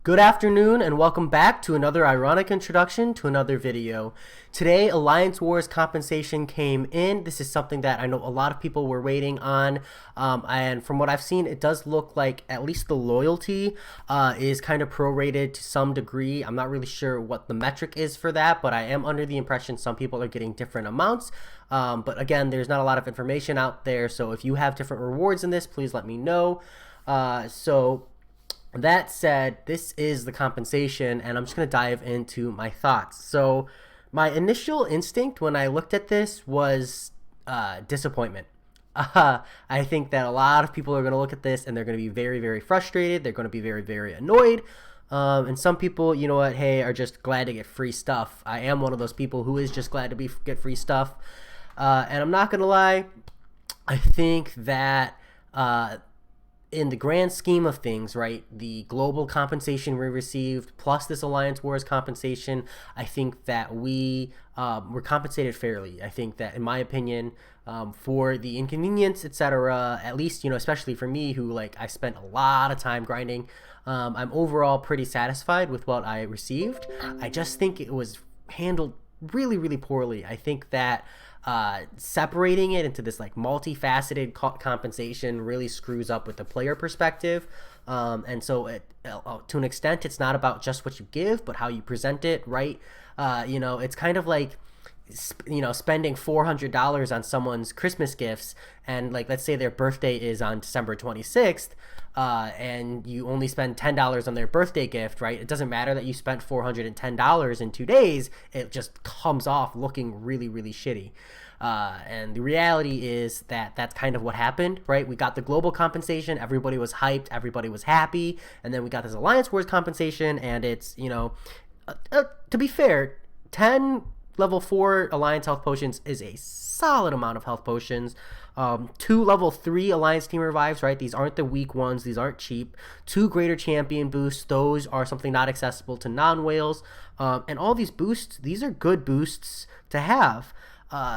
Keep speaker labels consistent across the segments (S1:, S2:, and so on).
S1: Good afternoon and welcome back to another ironic introduction to another video. Today, Alliance Wars compensation came in. This is something that I know a lot of people were waiting on. And from what I've seen, it does look like at least the loyalty is kind of prorated to some degree. I'm not really sure what the metric is for that, but I am under the impression some people are getting different amounts. But again, there's not a lot of information out there. So if you have different rewards in this, please let me know. That said, this is the compensation, and I'm just going to dive into my thoughts. So my initial instinct when I looked at this was disappointment. I think that a lot of people are going to look at this, and they're going to be very, very frustrated. They're going to be very, very annoyed. And some people, you know what, hey, are just glad to get free stuff. I am one of those people who is just glad to get free stuff. And I'm not going to lie, I think that in the grand scheme of things, right, the global compensation we received plus this Alliance Wars compensation, I think that we were compensated fairly. I think that, in my opinion, for the inconvenience, etc., at least, you know, especially for me who, like, I spent a lot of time grinding, I'm overall pretty satisfied with what I received. I just think it was handled really, really poorly. I think that separating it into this like multifaceted compensation really screws up with the player perspective. And so to an extent, it's not about just what you give, but how you present it, right? You know, it's kind of like, you know, spending $400 on someone's Christmas gifts, and like, let's say their birthday is on December 26th, and you only spend $10 on their birthday gift, right? It doesn't matter that you spent $410 in 2 days. It just comes off looking really, really shitty. And the reality is that that's kind of what happened, right? We got the global compensation. Everybody was hyped. Everybody was happy. And then we got this Alliance Wars compensation, and it's, you know, to be fair, 10 level 4 Alliance health potions is a solid amount of health potions. 2 level 3 Alliance team revives, right? These aren't the weak ones. These aren't cheap. 2 greater champion boosts. Those are something not accessible to non-whales. And all these boosts, these are good boosts to have.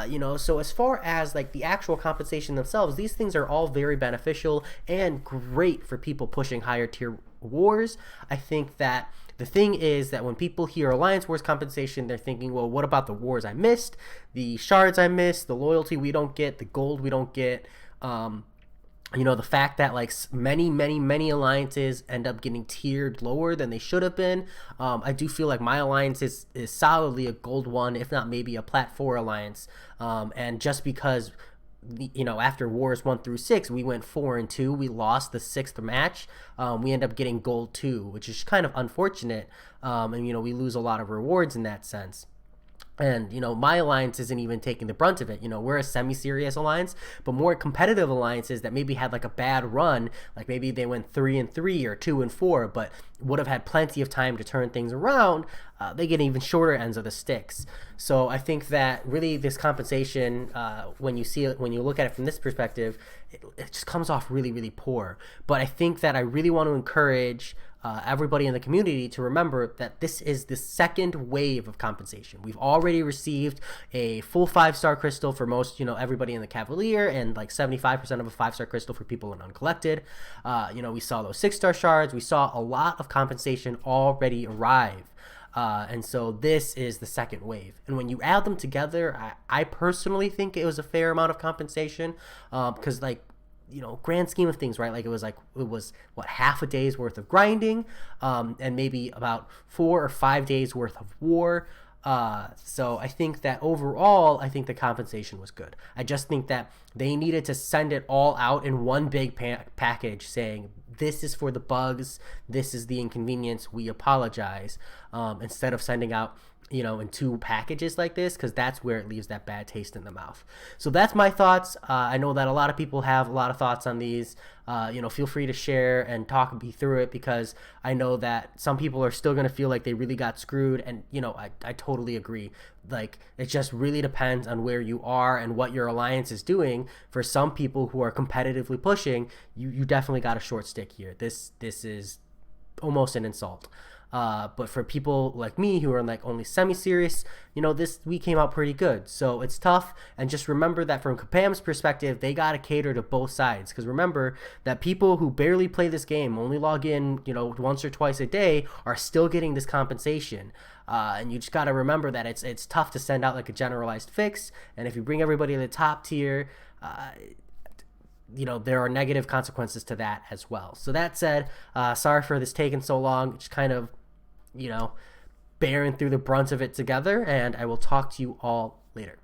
S1: You know, so as far as like the actual compensation themselves, these things are all very beneficial and great for people pushing higher tier wars. I think that the thing is that when people hear Alliance Wars compensation, they're thinking, well, what about the wars I missed, the shards I missed, the loyalty we don't get, the gold we don't get, you know, the fact that like many alliances end up getting tiered lower than they should have been. I do feel like my alliance is solidly a gold 1, if not maybe a plat 4 alliance. And just because, you know, after wars 1 through 6, we went 4-2. We lost the 6th match. We end up getting gold 2, which is kind of unfortunate. And, you know, we lose a lot of rewards in that sense. And, you know, my alliance isn't even taking the brunt of it. You know, we're a semi-serious alliance, but more competitive alliances that maybe had like a bad run, like maybe they went 3-3 or 2-4, but would have had plenty of time to turn things around, they get even shorter ends of the sticks. So I think that really this compensation, when you see it, when you look at it from this perspective, it just comes off really, really poor. But I think that I really want to encourage everybody in the community to remember that this is the second wave of compensation. We've already received a full 5-star crystal for most, you know, everybody in the Cavalier, and like 75% of a 5-star crystal for people in Uncollected. You know, we saw those 6-star shards. We saw a lot of compensation already arrive. And so this is the second wave. And when you add them together, I personally think it was a fair amount of compensation, because like, you know, grand scheme of things, right? Like it was what, half a day's worth of grinding, and maybe about 4 or 5 days worth of war. So I think that overall, I think the compensation was good. I just think that they needed to send it all out in one big package saying, this is for the bugs, this is the inconvenience, we apologize, instead of sending out, you know, in 2 packages like this, because that's where it leaves that bad taste in the mouth. So that's my thoughts. I know that a lot of people have a lot of thoughts on these. You know, feel free to share and talk me through it, because I know that some people are still going to feel like they really got screwed, and, you know, I totally agree. Like, it just really depends on where you are and what your alliance is doing. For some people who are competitively pushing, you definitely got a short stick here. This is almost an insult. But for people like me who are like only semi-serious, this we came out pretty good. So it's tough, and just remember that from Kabam's perspective, they gotta cater to both sides. Because remember that people who barely play this game, only log in, once or twice a day, are still getting this compensation. And you just gotta remember that it's tough to send out like a generalized fix, and if you bring everybody to the top tier, there are negative consequences to that as well. So that said, sorry for this taking so long. Just kind of, bearing through the brunt of it together, and I will talk to you all later.